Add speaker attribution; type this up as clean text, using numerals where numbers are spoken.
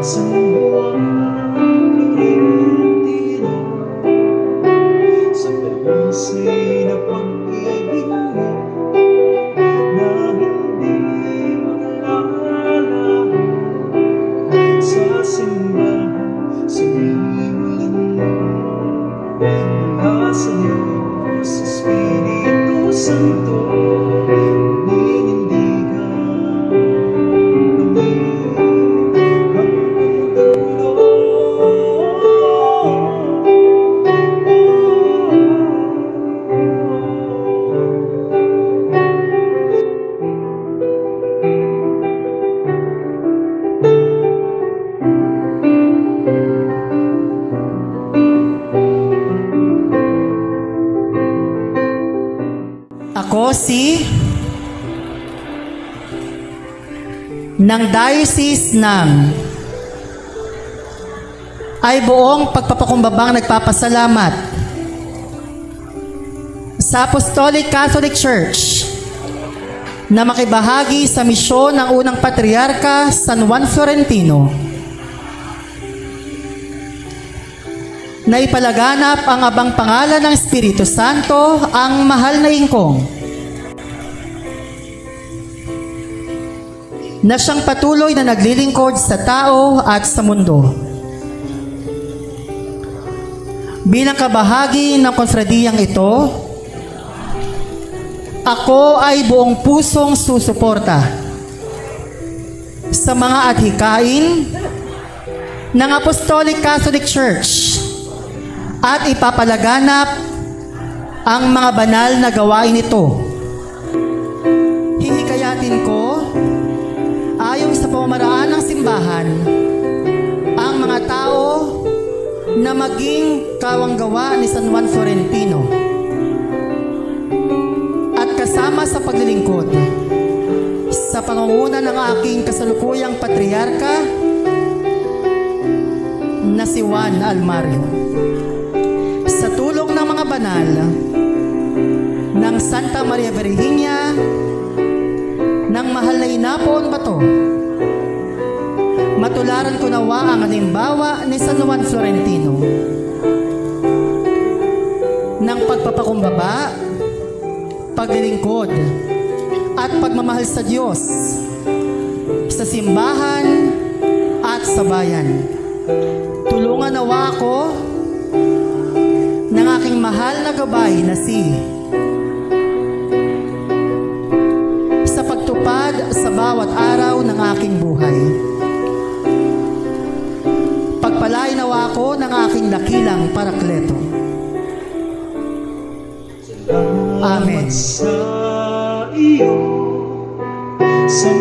Speaker 1: San Juan Florentino, sa palisay na pag-ibig mo na hindi makalala, sa simbahan, sa himulan mo, mula sa Diyos, Espiritu Santo,
Speaker 2: Ako ng Diocese ng ay buong pagpapakumbabang nagpapasalamat sa Apostolic Catholic Church na makibahagi sa misyon ng unang Patriarka San Juan Florentino na ipalaganap ang abang pangalan ng Espiritu Santo, ang mahal na ingkong, na siyang patuloy na naglilingkod sa tao at sa mundo. Bilang kabahagi ng konfradiyang ito, ako ay buong pusong susuporta sa mga adhikain ng Apostolic Catholic Church at ipapalaganap ang mga banal na gawain nito. Hihikayatin ko, ayon sa pamamaraan ng simbahan, ang mga tao na maging kawanggawa ni San Juan Florentino at kasama sa paglilingkod sa pangunguna ng aking kasalukuyang patriarka na si Juan Almario. Sa tulong ng mga banal ng Santa Maria Virginia ng mahal na Inapon Bato, matularan ko nawa ang halimbawa ni San Juan Florentino ng pagpapakumbaba, paglilingkod at pagmamahal sa Diyos, sa simbahan at sa bayan. Tulungan nawa ako ng aking mahal na gabay na sa pagtupad sa bawat araw ng aking buhay. Pagpalain nawa ako ng aking dakilang Parakleto. Amen.
Speaker 1: Sa iyo, sa